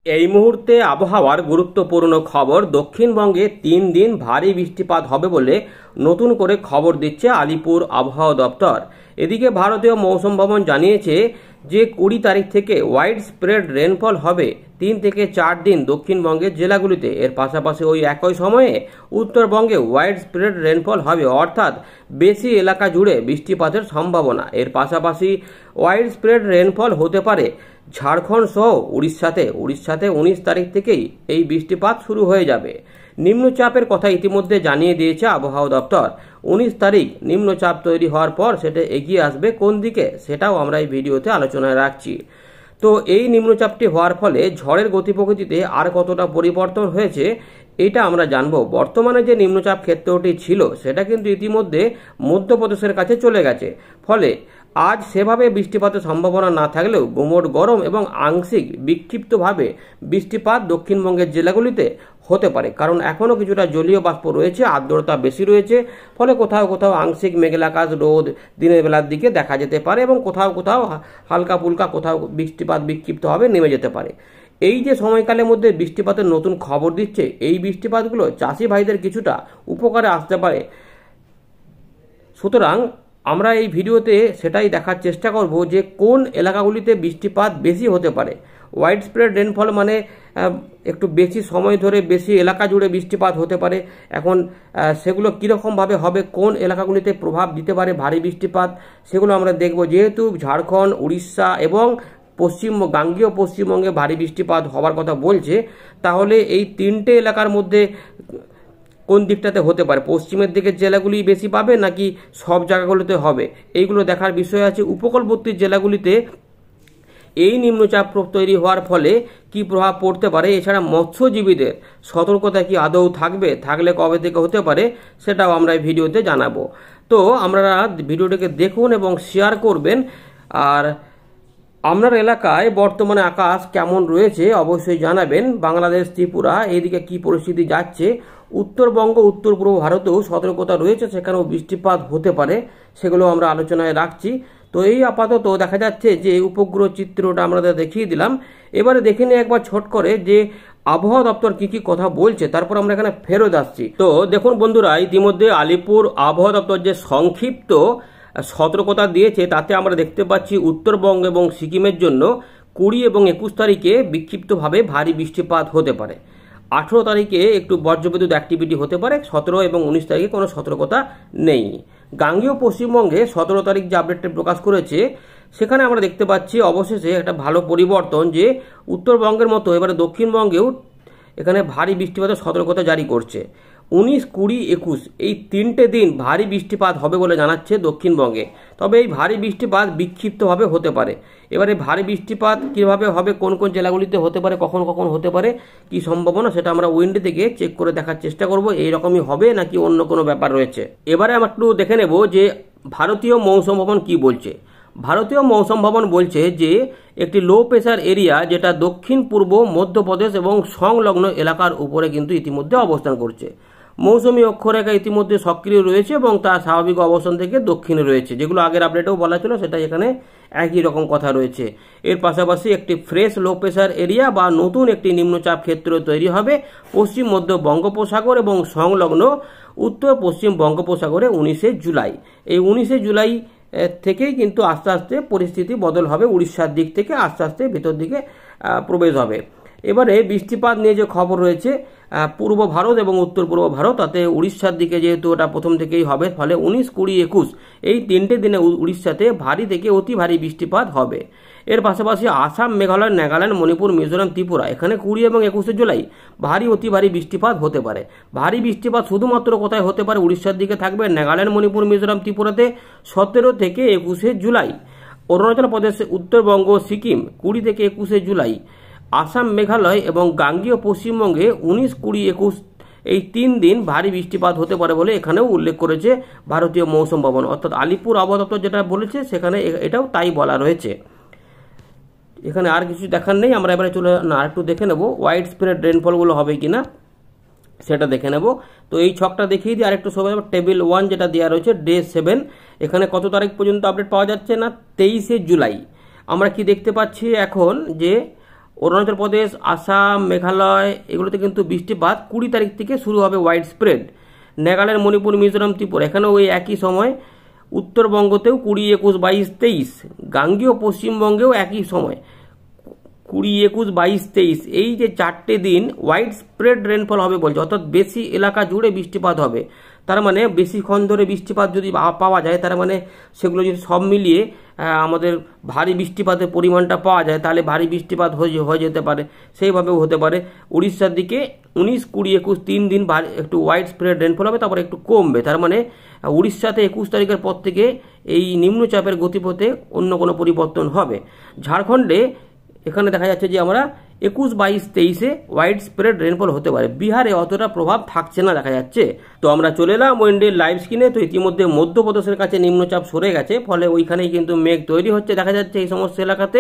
এই মুহূর্তে আবহাওয়ার গুরুত্বপূর্ণ খবর। দক্ষিণবঙ্গে 3 দিন ভারী বৃষ্টিপাত হবে বলে নতুন করে খবর দিচ্ছে আলিপুর আবহাওয়া দপ্তর। এদিকে ভারতীয় মৌসুম ভবন জানিয়েছে যে 20 তারিখ থেকে ওয়াইড স্প্রেড রেনফল হবে 3 থেকে 4 দিন দক্ষিণবঙ্গের জেলাগুলিতে। এর পাশাপাশি ওই একই সময়ে উত্তরবঙ্গে ওয়াইড স্প্রেড রেনফল হবে, অর্থাৎ বেশি এলাকা জুড়ে বৃষ্টিপাতের সম্ভাবনা। এর পাশাপাশি ওয়াইড স্প্রেড রেনফল হতে পারে ঝাড়খণ্ড সহ উড়িষ্যাতে 19 তারিখ থেকেই এই বৃষ্টিপাত শুরু হয়ে যাবে। নিম্নচাপের কথা ইতিমধ্যে জানিয়ে দিয়েছে আবহাওয়া দপ্তর। 19 তারিখ নিম্নচাপ তৈরি হওয়ার পর সেটা এগিয়ে আসবে কোন দিকে, সেটাও আমরা এই ভিডিওতে আলোচনায় রাখছি। তো এই নিম্নচাপটি হওয়ার ফলে ঝড়ের গতি প্রকৃতিতে আর কতটা পরিবর্তন হয়েছে এটা আমরা জানবো। বর্তমানে যে নিম্নচাপ ক্ষেত্রটি ছিল সেটা কিন্তু ইতিমধ্যে মধ্যপ্রদেশের কাছে চলে গেছে, ফলে আজ সেভাবে বৃষ্টিপাতের সম্ভাবনা না থাকলেও গুমোট গরম এবং আংশিক বিক্ষিপ্তভাবে বৃষ্টিপাত দক্ষিণবঙ্গের জেলাগুলিতে হতে পারে, কারণ এখনও কিছুটা জলীয় বাষ্প রয়েছে, আর্দ্রতা বেশি রয়েছে, ফলে কোথাও কোথাও আংশিক মেঘলাকাশ রোদ দিনের বেলার দিকে দেখা যেতে পারে এবং কোথাও কোথাও হালকা ফুলকা কোথাও বৃষ্টিপাত বিক্ষিপ্তভাবে নেমে যেতে পারে। এই যে সময়কালের মধ্যে বৃষ্টিপাতের নতুন খবর দিচ্ছে, এই বৃষ্টিপাতগুলো চাষি ভাইদের কিছুটা উপকারে আসতে পারে। সুতরাং আমরা এই ভিডিওতে সেটাই দেখার চেষ্টা করব যে কোন এলাকাগুলিতে বৃষ্টিপাত বেশি হতে পারে। ওয়াইড স্প্রেড রেনফল মানে একটু বেশি সময় ধরে বেশি এলাকা জুড়ে বৃষ্টিপাত হতে পারে। এখন সেগুলো কীরকমভাবে হবে, কোন এলাকাগুলিতে প্রভাব দিতে পারে ভারী বৃষ্টিপাত, সেগুলো আমরা দেখব। যেহেতু ঝাড়খণ্ড, উড়িষ্যা এবং গাঙ্গেয় পশ্চিমবঙ্গে ভারী বৃষ্টিপাত হওয়ার কথা বলছে, তাহলে এই 3টে এলাকার মধ্যে কোন দিকটাতে হতে পারে, পশ্চিমের দিকের জেলাগুলি বেশি পাবে নাকি সব জায়গাগুলোতে হবে, এইগুলো দেখার বিষয় আছে। উপকূলবর্তী জেলাগুলিতে এই নিম্নচাপ তৈরি হওয়ার ফলে কি প্রভাব পড়তে পারে, এছাড়া মৎস্যজীবীদের সতর্কতা কি আদৌ থাকবে, থাকলে কবে থেকে হতে পারে, সেটাও আমরা এই ভিডিওতে জানাবো। তো আপনারা ভিডিওটিকে দেখুন এবং শেয়ার করবেন। আর আপনার এলাকায় বর্তমানে আকাশ কেমন রয়েছে অবশ্যই জানাবেন। বাংলাদেশ, ত্রিপুরা এইদিকে কি পরিস্থিতি যাচ্ছে, উত্তরবঙ্গ, উত্তর পূর্ব ভারতেও সতর্কতা রয়েছে, সেখানেও বৃষ্টিপাত হতে পারে, সেগুলো আমরা আলোচনায় রাখছি। তো এই আপাতত দেখা যাচ্ছে যে উপগ্রহ চিত্রটা আমরা দেখিয়ে দিলাম। এবারে দেখে নিই একবার ছোট করে যে আবহাওয়া দপ্তর কি কি কথা বলছে, তারপর আমরা এখানে ফেরত আসছি। তো দেখুন বন্ধুরা, ইতিমধ্যে আলিপুর আবহাওয়া দপ্তর যে সংক্ষিপ্ত সতর্কতা দিয়েছে তাতে আমরা দেখতে পাচ্ছি উত্তরবঙ্গ এবং সিকিমের জন্য 20 এবং 21 তারিখে বিক্ষিপ্তভাবে ভারী বৃষ্টিপাত হতে পারে। 18 তারিখে একটু বজ্রবিদ্যুৎ অ্যাক্টিভিটি হতে পারে। 17 এবং 19 তারিখে কোনো সতর্কতা নেই। গাঙ্গেয় পশ্চিমবঙ্গে 17 তারিখ যে আপডেটটি প্রকাশ করেছে সেখানে আমরা দেখতে পাচ্ছি অবশেষে একটা ভালো পরিবর্তন, যে উত্তরবঙ্গের মতো এবারে দক্ষিণবঙ্গেও এখানে ভারী বৃষ্টিপাতের সতর্কতা জারি করছে। 19, 20, 21 এই 3টে দিন ভারী বৃষ্টিপাত হবে বলে জানাচ্ছে দক্ষিণবঙ্গে। তবে এই ভারী বৃষ্টিপাত বিক্ষিপ্তভাবে হতে পারে। এবারে ভারী বৃষ্টিপাত কীভাবে হবে, কোন কোন জেলাগুলিতে হতে পারে, কখন কখন হতে পারে, কি সম্ভাবনা, সেটা আমরা উইন্ডো থেকে চেক করে দেখার চেষ্টা করব এইরকমই হবে নাকি অন্য কোনো ব্যাপার রয়েছে। এবারে আমরা একটু দেখে নেব যে ভারতীয় মৌসুম ভবন কি বলছে। ভারতীয় মৌসুম ভবন বলছে যে একটি লো প্রেসার এরিয়া যেটা দক্ষিণ পূর্ব মধ্যপ্রদেশ এবং সংলগ্ন এলাকার উপরে কিন্তু ইতিমধ্যে অবস্থান করছে। মৌসুমী অক্ষরেখা ইতিমধ্যে সক্রিয় রয়েছে এবং তার স্বাভাবিক অবস্থান থেকে দক্ষিণে রয়েছে, যেগুলো আগের আপডেটেও বলা ছিল সেটা এখানে একই রকম কথা রয়েছে। এর পাশাপাশি একটি ফ্রেশ লো প্রেসার এরিয়া বা নতুন একটি নিম্নচাপ ক্ষেত্র তৈরি হবে পশ্চিম মধ্য বঙ্গোপসাগর এবং সংলগ্ন উত্তর পশ্চিম বঙ্গোপসাগরে 19শে জুলাই। এই 19শে জুলাই থেকেই কিন্তু আস্তে আস্তে পরিস্থিতি বদল হবে, উড়িষ্যার দিক থেকে আস্তে আস্তে ভেতর দিকে প্রবেশ হবে। এবারে বৃষ্টিপাত নিয়ে যে খবর রয়েছে পূর্ব ভারত এবং উত্তর পূর্ব ভারত, তাতে উড়িষ্যার দিকে যেহেতু ওটা প্রথম থেকেই হবে, ফলে 19, 20, 21 এই 3টে দিনে উড়িষ্যাতে ভারী থেকে অতি ভারী বৃষ্টিপাত হবে। এর পাশাপাশি আসাম, মেঘালয়, নাগাল্যান্ড, মণিপুর, মিজোরাম, ত্রিপুরা এখানে 20 এবং 21শে জুলাই ভারী অতি ভারী বৃষ্টিপাত হতে পারে। ভারী বৃষ্টিপাত শুধুমাত্র কোথায় হতে পারে, উড়িষ্যার দিকে থাকবে, নাগাল্যান্ড, মণিপুর, মিজোরাম, ত্রিপুরাতে 17 থেকে 21শে জুলাই। অরুণাচল প্রদেশ, উত্তরবঙ্গ, সিকিম 20 থেকে 21শে জুলাই। আসাম, মেঘালয় এবং গাঙ্গেয় পশ্চিমবঙ্গে 19, 20, 21 এই 3 দিন ভারী বৃষ্টিপাত হতে পারে বলে এখানেও উল্লেখ করেছে ভারতীয় মৌসুম ভবন, অর্থাৎ আলিপুর আবহাওয়া দপ্তর যেটা বলেছে সেখানে এটাও তাই বলা রয়েছে। এখানে আর কিছু দেখার নেই। আমরা এবারে চলে আর একটু দেখে নেব ওয়াইড স্প্রেড রেনফলগুলো হবে কিনা সেটা দেখে নেব। তো এই ছকটা দেখিয়ে দিই আরেকটু সবাই। টেবিল 1 যেটা দেওয়া রয়েছে ডে 7, এখানে কত তারিখ পর্যন্ত আপডেট পাওয়া যাচ্ছে না 23শে জুলাই। আমরা কি দেখতে পাচ্ছি এখন যে অরুণাচল প্রদেশ, আসাম, মেঘালয় এগুলোতে কিন্তু বৃষ্টিপাত 20 তারিখ থেকে শুরু হবে ওয়াইড স্প্রেড। নাগাল্যান্ড, মণিপুর, মিজোরাম, ত্রিপুরা এখানেও ওই একই সময়। উত্তরবঙ্গতেও 20, 21, 22, 23। গাঙ্গেয় পশ্চিমবঙ্গেও একই সময় 20, 21, 22, 23। এই যে 4টে দিন ওয়াইড স্প্রেড রেনফল হবে বলছে, অর্থাৎ বেশি এলাকা জুড়ে বৃষ্টিপাত হবে। তার মানে বেশিক্ষণ ধরে বৃষ্টিপাত যদি পাওয়া যায়, তার মানে সেগুলো যদি সব মিলিয়ে আমাদের ভারী বৃষ্টিপাতের পরিমাণটা পাওয়া যায়, তাহলে ভারী বৃষ্টিপাত হয়ে যেতে পারে। সেইভাবেও হতে পারে। উড়িষ্যার দিকে 19, 20, 21 3 দিন একটু ওয়াইড স্প্রেড রেনফল হবে, তারপরে একটু কমবে। তার মানে উড়িষ্যাতে 21 তারিখের পর থেকে এই নিম্নচাপের গতিপথে অন্য কোনো পরিবর্তন হবে। ঝাড়খণ্ডে এখানে দেখা যাচ্ছে যে আমরা 21, 22, 23-এ ওয়াইড স্প্রেড রেনফল হতে পারে। বিহারে অতটা প্রভাব থাকছে না দেখা যাচ্ছে। তো আমরা চলে এলাম ওয়েন্ডের লাইভ স্ক্রিনে। তো ইতিমধ্যে মধ্যপ্রদেশের কাছে নিম্নচাপ সরে গেছে, ফলে ওইখানেই কিন্তু মেঘ তৈরি হচ্ছে দেখা যাচ্ছে এই সমস্ত এলাকাতে।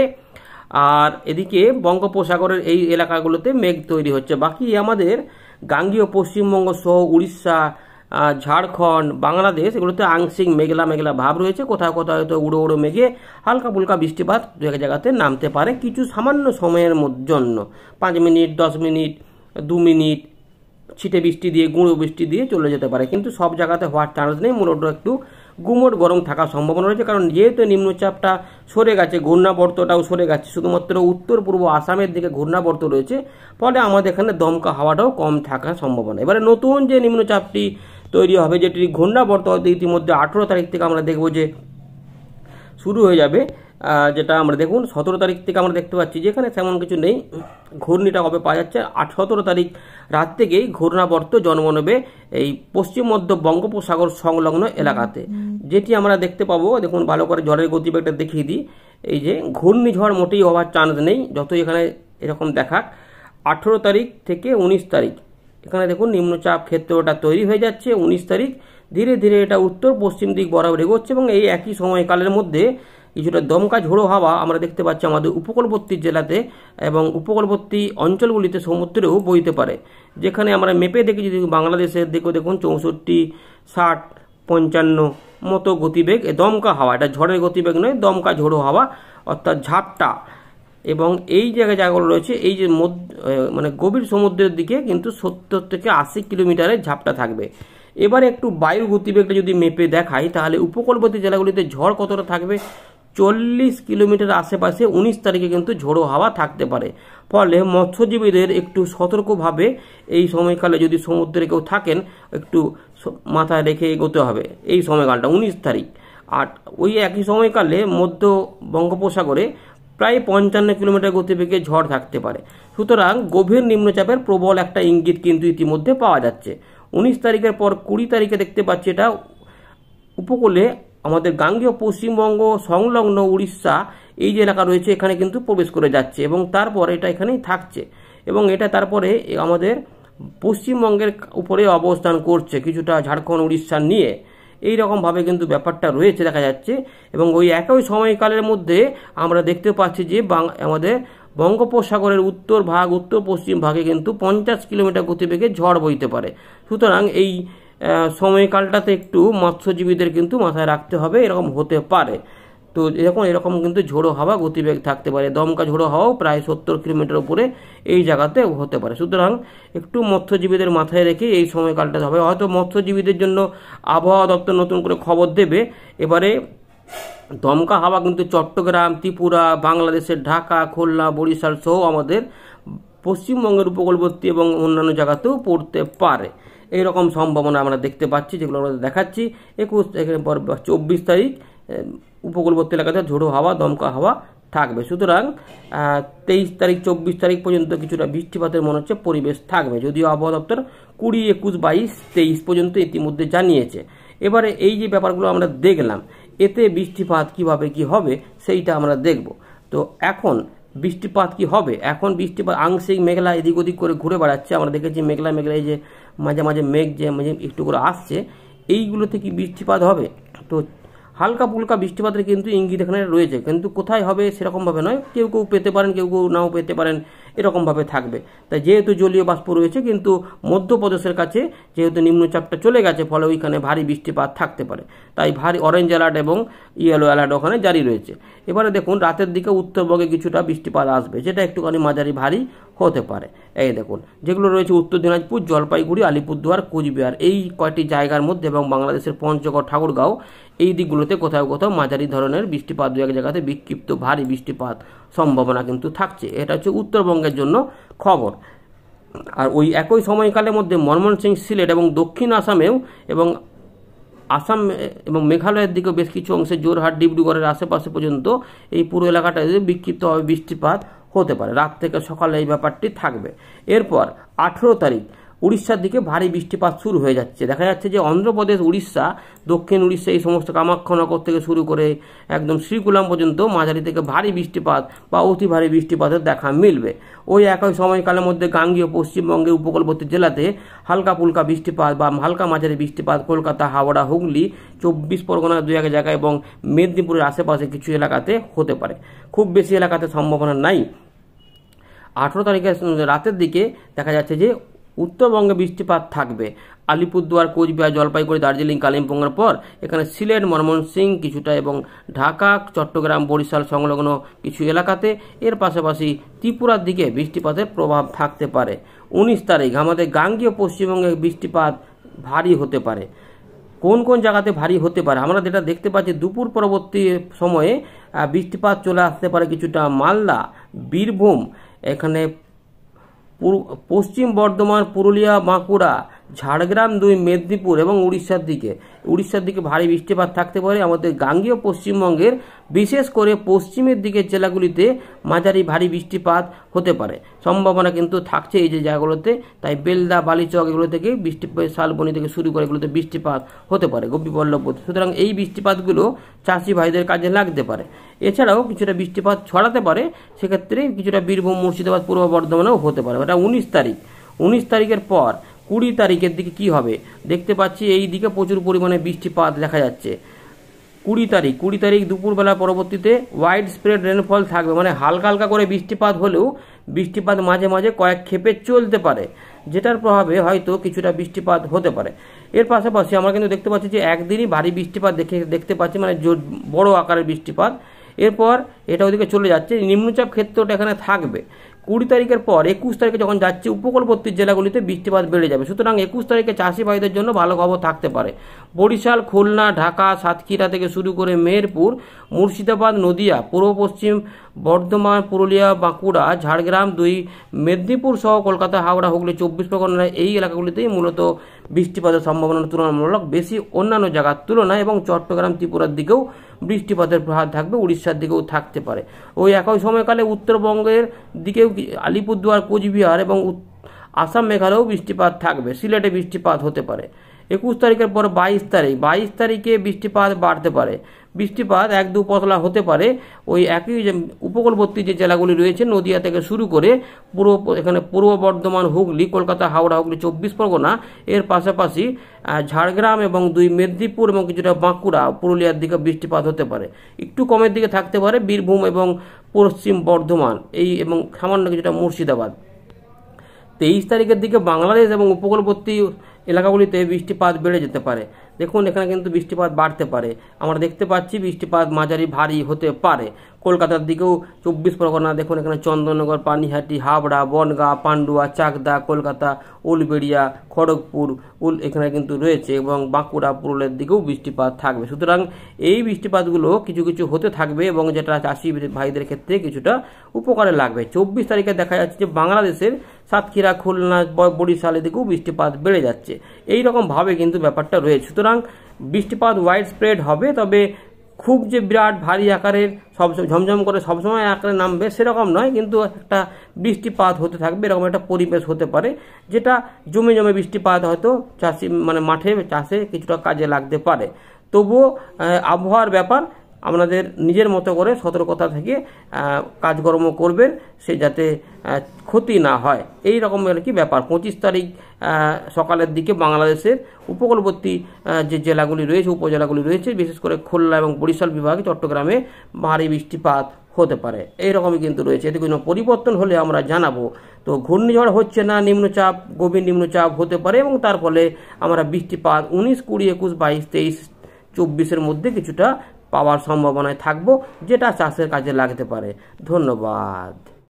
আর এদিকে বঙ্গোপসাগরের এই এলাকাগুলোতে মেঘ তৈরি হচ্ছে। বাকি আমাদের গাঙ্গেয় পশ্চিমবঙ্গ সহ উড়িষ্যা, ঝাড়খণ্ড, বাংলাদেশ এগুলোতে আংশিক মেঘলা মেঘলা ভাব রয়েছে। কোথাও কোথাও হয়তো উড়ো উড়ো মেঘে হালকা ফুলকা বৃষ্টিপাত দু এক জায়গাতে নামতে পারে কিছু সামান্য সময়ের জন্য। 5 মিনিট, 10 মিনিট, 2 মিনিট ছিটে বৃষ্টি দিয়ে, গুঁড়ো বৃষ্টি দিয়ে চলে যেতে পারে, কিন্তু সব জায়গাতে হওয়ার চান্স নেই। মূলত একটু গুমোট গরম থাকার সম্ভাবনা রয়েছে, কারণ যেহেতু নিম্নচাপটা সরে গেছে, ঘূর্ণাবর্তটাও সরে গেছে, শুধুমাত্র উত্তর পূর্ব আসামের দিকে ঘূর্ণাবর্ত রয়েছে, ফলে আমাদের এখানে দমকা হাওয়াটাও কম থাকার সম্ভাবনা। এবারে নতুন যে নিম্নচাপটি তৈরি হবে, যেটি ঘূর্ণাবর্ত ইতিমধ্যে 18 তারিখ থেকে আমরা দেখব যে শুরু হয়ে যাবে, যেটা আমরা দেখুন 17 তারিখ থেকে আমরা দেখতে পাচ্ছি যে এখানে তেমন কিছু নেই। ঘূর্ণিটা কবে পাওয়া যাচ্ছে, 17 তারিখ রাত থেকেই ঘূর্ণাবর্ত জন্ম নেবে এই পশ্চিম মধ্য বঙ্গোপসাগর সংলগ্ন এলাকাতে। যেটি আমরা দেখতে পাবো, দেখুন ভালো করে ঝড়ের গতিবেগটা দেখিয়ে দিই। এই যে ঘূর্ণিঝড় মোটেই হওয়ার চান্স নেই, যতই এখানে এরকম দেখাক। 18 তারিখ থেকে 19 তারিখ এখানে দেখুন নিম্নচাপ ক্ষেত্রটা তৈরি হয়ে যাচ্ছে। 19 তারিখ ধীরে ধীরে এটা উত্তর পশ্চিম দিক বরাবর এগোচ্ছে, এবং এই একই সময়কালের মধ্যে কিছুটা দমকা ঝোড়ো হাওয়া আমরা দেখতে পাচ্ছি আমাদের উপকূলবর্তী জেলাতে এবং উপকূলবর্তী অঞ্চলগুলিতে সমুদ্রেও বইতে পারে। যেখানে আমরা মেপে দেখি, যদি বাংলাদেশের দিকেও দেখুন 64, 60, 55 মতো গতিবেগ দমকা হাওয়া। এটা ঝড়ের গতিবেগ নয়, দমকা ঝোড়ো হাওয়া অর্থাৎ ঝাপটা। এবং এই জায়গাগুলো রয়েছে এই যে মানে গভীর সমুদ্রের দিকে কিন্তু 70 থেকে 80 কিলোমিটারের ঝাপটা থাকবে। এবারে একটু বায়ু গতিবেগটা যদি মেপে দেখাই, তাহলে উপকূলবর্তী জেলাগুলিতে ঝড় কতটা থাকবে, 40 কিলোমিটার আশেপাশে 19 তারিখে কিন্তু ঝোড়ো হাওয়া থাকতে পারে। ফলে মৎস্যজীবীদের একটু সতর্কভাবে এই সময়কালে যদি সমুদ্রে কেউ থাকেন, একটু মাথায় রেখে এগোতে হবে এই সময়কালটা 19 তারিখ। আর ওই একই সময়কালে মধ্য বঙ্গোপসাগরে প্রায় 55 কিলোমিটার গতিবেগে ঝড় থাকতে পারে। সুতরাং গভীর নিম্নচাপের প্রবল একটা ইঙ্গিত কিন্তু ইতিমধ্যে পাওয়া যাচ্ছে। 19 তারিখের পর 20 তারিখে দেখতে পাচ্ছি এটা উপকূলে আমাদের গাঙ্গেয় পশ্চিমবঙ্গ সংলগ্ন উড়িষ্যা এই যে এলাকা রয়েছে এখানে কিন্তু প্রবেশ করে যাচ্ছে, এবং তারপর এটা এখানেই থাকছে, এবং এটা তারপরে আমাদের পশ্চিমবঙ্গের উপরে অবস্থান করছে কিছুটা ঝাড়খণ্ড উড়িষ্যা নিয়ে। এই রকমভাবে কিন্তু ব্যাপারটা রয়েছে দেখা যাচ্ছে। এবং ওই একই সময়কালের মধ্যে আমরা দেখতে পাচ্ছি যে আমাদের বঙ্গোপসাগরের উত্তর পশ্চিম ভাগে কিন্তু 50 কিলোমিটার গতিবেগে ঝড় বইতে পারে। সুতরাং এই সময়কালটাতে একটু মৎস্যজীবীদের কিন্তু মাথায় রাখতে হবে, এরকম হতে পারে। তো এরকম কিন্তু ঝোড়ো হাওয়া গতিবেগ থাকতে পারে, দমকা ঝোড়ো হাওয়াও প্রায় 70 কিলোমিটার উপরে এই জায়গাতে হতে পারে। সুতরাং একটু মৎস্যজীবীদের মাথায় রেখে এই সময়কালটা হবে। হয়তো মৎস্যজীবীদের জন্য আবহাওয়া দপ্তর নতুন করে খবর দেবে। এবারে দমকা হাওয়া কিন্তু চট্টগ্রাম, ত্রিপুরা, বাংলাদেশের ঢাকা, খুলনা, বরিশাল সহ আমাদের পশ্চিমবঙ্গের উপকূলবর্তী এবং অন্যান্য জায়গাতেও পড়তে পারে। এইরকম সম্ভাবনা আমরা দেখতে পাচ্ছি, যেগুলো আমরা দেখাচ্ছি। 24 তারিখ উপকূলবর্তী এলাকাতে ঝোড়ো হাওয়া, দমকা হাওয়া থাকবে। সুতরাং 23 তারিখ 24 তারিখ পর্যন্ত কিছুটা বৃষ্টিপাতের মনে হচ্ছে পরিবেশ থাকবে, যদিও আবহাওয়া দপ্তর 20, 21, 22, 23 পর্যন্ত ইতিমধ্যে জানিয়েছে। এবারে এই যে ব্যাপারগুলো আমরা দেখলাম, এতে বৃষ্টিপাত কিভাবে কি হবে সেইটা আমরা দেখব। তো এখন বৃষ্টিপাত কি হবে, এখন বৃষ্টিপাত আংশিক মেঘলা এদিক ওদিক করে ঘুরে বেড়াচ্ছে। আমরা দেখেছি মেঘলা এই যে মাঝে মাঝে মেঘ যে মাঝে একটু করে আসছে, এইগুলোতে কি বৃষ্টিপাত হবে। তো হালকা ফুলকা বৃষ্টিপাতের কিন্তু ইঙ্গিত এখানে রয়েছে, কিন্তু কোথায় হবে সেরকমভাবে নয়, কেউ কেউ পেতে পারেন, কেউ কেউ নাও পেতে পারেন, এরকমভাবে থাকবে। তাই যেহেতু জলীয় বাষ্প রয়েছে, কিন্তু মধ্যপ্রদেশের কাছে যেহেতু নিম্নচাপটা চলে গেছে, ফলে ওইখানে ভারী বৃষ্টিপাত থাকতে পারে। তাই ভারী অরেঞ্জ অ্যালার্ট এবং ইয়েলো অ্যালার্ট ওখানে জারি রয়েছে। এবারে দেখুন রাতের দিকে উত্তরবঙ্গে কিছুটা বৃষ্টিপাত আসবে, যেটা একটুখানি মাঝারি ভারী হতে পারে। এই দেখুন যেগুলো রয়েছে উত্তর দিনাজপুর, জলপাইগুড়ি, আলিপুরদুয়ার, কোচবিহার, এই কয়টি জায়গার মধ্যে এবং বাংলাদেশের পঞ্চগড়, ঠাকুরগাঁও, এই দিকগুলোতে কোথাও কোথাও মাঝারি ধরনের বৃষ্টিপাত, দু এক জায়গাতে বিক্ষিপ্ত ভারী বৃষ্টিপাত সম্ভাবনা কিন্তু থাকছে। এটা হচ্ছে উত্তরবঙ্গের জন্য খবর। আর ওই একই সময়কালের মধ্যে ময়মনসিংহ, সিলেট এবং দক্ষিণ আসামেও এবং আসাম এবং মেঘালয়ের দিকেও বেশ কিছু অংশে জোরহাট, ডিব্রুগড়ের আশেপাশে পর্যন্ত এই পুরো এলাকাটায় বিক্ষিপ্তভাবে বৃষ্টিপাত হতে পারে। রাত থেকে সকালে এই ব্যাপারটি থাকবে। এরপর 18 তারিখ উড়িষ্যার দিকে ভারী বৃষ্টিপাত শুরু হয়ে যাচ্ছে। দেখা যাচ্ছে যে অন্ধ্রপ্রদেশ, উড়িষ্যা, দক্ষিণ উড়িষ্যা, এই সমস্ত কামাখ্যানগর থেকে শুরু করে একদম শ্রীকুলাম পর্যন্ত মাঝারি থেকে ভারী বৃষ্টিপাত বা অতি ভারী বৃষ্টিপাতের দেখা মিলবে। ওই একই সময়কালের মধ্যে গাঙ্গেয় পশ্চিমবঙ্গের উপকূলবর্তী জেলাতে হালকা ফুলকা বৃষ্টিপাত বা হালকা মাঝারি বৃষ্টিপাত কলকাতা, হাওড়া, হুগলি, 24 পরগনার দু এক জায়গায় এবং মেদিনীপুরের আশেপাশে কিছু এলাকাতে হতে পারে। খুব বেশি এলাকাতে সম্ভাবনা নাই। 18 তারিখের রাতের দিকে দেখা যাচ্ছে যে উত্তরবঙ্গে বৃষ্টিপাত থাকবে। আলিপুরদুয়ার, কোচবিহার, জলপাইগুড়ি, দার্জিলিং, কালিম্পংয়ের পর এখানে সিলেট, ময়মনসিংহ কিছুটা এবং ঢাকা, চট্টগ্রাম, বরিশাল সংলগ্ন কিছু এলাকাতে, এর পাশাপাশি ত্রিপুরার দিকে বৃষ্টিপাতের প্রভাব থাকতে পারে। 19 তারিখ আমাদের গাঙ্গেয় পশ্চিমবঙ্গে বৃষ্টিপাত ভারী হতে পারে। কোন কোন জায়গাতে ভারী হতে পারে আমরা যেটা দেখতে পাচ্ছি, দুপুর পরবর্তী সময়ে বৃষ্টিপাত চলে আসতে পারে কিছুটা মালদা, বীরভূম, এখানে পশ্চিম বর্ধমান, পুরুলিয়া, বাঁকুড়া, ঝাড়গ্রাম 2, মেদিনীপুর এবং উড়িষ্যার দিকে ভারী বৃষ্টিপাত থাকতে পারে। আমাদের গাঙ্গেয় পশ্চিমবঙ্গের বিশেষ করে পশ্চিমের দিকের জেলাগুলিতে মাঝারি ভারী বৃষ্টিপাত হতে পারে সম্ভাবনা কিন্তু থাকছে এই যে জায়গাগুলোতে। তাই বেলদা, বালিচক এগুলো থেকে বৃষ্টিপাত, শালবনি থেকে শুরু করে এগুলোতে বৃষ্টিপাত হতে পারে, গোপীবল্লভপুর। সুতরাং এই বৃষ্টিপাতগুলো চাষি ভাইদের কাজে লাগতে পারে। এছাড়াও কিছুটা বৃষ্টিপাত ছড়াতে পারে, সেক্ষেত্রে কিছুটা বীরভূম, মুর্শিদাবাদ, পূর্ব বর্ধমানেও হতে পারে। এটা 19 তারিখ। 19 তারিখের পর 20 তারিখের দিকে কি হবে দেখতে পাচ্ছি, এই দিকে প্রচুর পরিমাণে বৃষ্টিপাত দেখা যাচ্ছে। 20 তারিখ দুপুরবেলা পরবর্তীতে ওয়াইড স্প্রেড রেনফল থাকবে, মানে হালকা হালকা করে বৃষ্টিপাত হলেও বৃষ্টিপাত মাঝে মাঝে কয়েক ক্ষেপে চলতে পারে, যেটার প্রভাবে হয়তো কিছুটা বৃষ্টিপাত হতে পারে। এর পাশাপাশি আমরা কিন্তু দেখতে পাচ্ছি যে একদিনই ভারী বৃষ্টিপাত দেখতে পাচ্ছি, মানে বড় আকারের বৃষ্টিপাত। এরপর এটা ওদিকে চলে যাচ্ছে, নিম্নচাপ ক্ষেত্রটা এখানে থাকবে। 20 তারিখের পর 21 তারিখে যখন যাচ্ছে উপকূলবর্তী জেলাগুলিতে বৃষ্টিপাত বেড়ে যাবে। সুতরাং 21 তারিখে চাষি ভাইদের জন্য ভালো খবর থাকতে পারে। বরিশাল, খুলনা, ঢাকা, সাতক্ষীরা থেকে শুরু করে মেহেরপুর, মুর্শিদাবাদ, নদিয়া, পূর্ব পশ্চিম বর্ধমান, পুরুলিয়া, বাঁকুড়া, ঝাড়গ্রাম 2, মেদিনীপুর সহ কলকাতা, হাওড়া, হুগলি, 24 পরগনা, এই এলাকাগুলিতেই মূলত বৃষ্টিপাতের সম্ভাবনা তুলনামূলক বেশি অন্যান্য জায়গার তুলনায়, এবং চট্টগ্রাম, ত্রিপুরার দিকেও বৃষ্টিপাতের প্রভাব থাকবে, উড়িষ্যার দিকেও থাকতে পারে। ওই একই সময়কালে উত্তরবঙ্গের দিকেও আলিপুরদুয়ার, কোচবিহার এবং আসাম, মেঘালয়েও বৃষ্টিপাত থাকবে। সিলেটে বৃষ্টিপাত হতে পারে। 21 তারিখের পর 22 তারিখে বৃষ্টিপাত বাড়তে পারে। বৃষ্টিপাত 1-2 পশলা হতে পারে ওই একই উপকূলবর্তী যে জেলাগুলি রয়েছে, নদিয়া থেকে শুরু করে এখানে পূর্ব বর্ধমান, হুগলি, কলকাতা, হাওড়া, হুগলি, 24 পরগনা, এর পাশাপাশি ঝাড়গ্রাম এবং 2 মেদিনীপুর এবং কিছুটা বাঁকুড়া, পুরুলিয়ার দিকে বৃষ্টিপাত হতে পারে। একটু কমের দিকে থাকতে পারে বীরভূম এবং পশ্চিম বর্ধমান, এই এবং সামান্য কিছুটা মুর্শিদাবাদ। 23 তারিখের দিকে বাংলাদেশ এবং উপকূলবর্তী এলাকাগুলিতে বৃষ্টিপাত বেড়ে যেতে পারে। দেখুন এখানে কিন্তু বৃষ্টিপাত বাড়তে পারে, আমরা দেখতে পাচ্ছি বৃষ্টিপাত মাঝারি ভারী হতে পারে। কলকাতার দিকেও 24 পরগনা, দেখুন এখানে চন্দননগর, পানিহাটি, হাবড়া, বনগাঁ, পান্ডুয়া, চাকদা, কলকাতা, উলবেড়িয়া, খড়গপুর এখানে কিন্তু রয়েছে, এবং বাঁকুড়া, পুরুলিয়ার দিকেও বৃষ্টিপাত থাকবে। সুতরাং এই বৃষ্টিপাতগুলো কিছু কিছু হতে থাকবে এবং যেটা চাষি ভাইদের ক্ষেত্রে কিছুটা উপকারে লাগবে। 24 তারিখে দেখা যাচ্ছে যে বাংলাদেশের সাতক্ষীরা, খুলনা, বরিশালের দিকেও বৃষ্টিপাত বেড়ে যাচ্ছে। এই রকম ভাবে কিন্তু ব্যাপারটা রয়েছে। সুতরাং বৃষ্টিপাত ওয়াইড স্প্রেড হবে, তবে খুব যে বিরাট ভারী আকারের সব ঝমঝম করে সবসময় আকারে নামবে সেরকম নয়, কিন্তু একটা বৃষ্টিপাত হতে থাকবে, এরকম একটা পরিবেশ হতে পারে, যেটা জমে জমে বৃষ্টিপাত হয়তো চাষি মানে মাঠে চাষে কিছুটা কাজে লাগতে পারে। তবুও আবহাওয়ার ব্যাপার, আপনাদের নিজের মতো করে সতর্কতা থেকে কাজকর্ম করবেন, সে যাতে ক্ষতি না হয়। এই রকম আর কি ব্যাপার। 25 তারিখ সকালের দিকে বাংলাদেশের উপকূলবর্তী যে জেলাগুলি রয়েছে, উপজেলাগুলি রয়েছে, বিশেষ করে খুলনা এবং বরিশাল বিভাগে, চট্টগ্রামে ভারী বৃষ্টিপাত হতে পারে, এইরকমই কিন্তু রয়েছে। এতে কোনো পরিবর্তন হলে আমরা জানাবো। তো ঘূর্ণিঝড় হচ্ছে না, নিম্নচাপ, গভীর নিম্নচাপ হতে পারে এবং তার ফলে আমরা বৃষ্টিপাত 19, 20, 21, 22, 23, 24-এর মধ্যে কিছুটা পাওয়ার সম্ভাবনায় থাকবো, যেটা চাষের কাজে লাগতে পারে। ধন্যবাদ।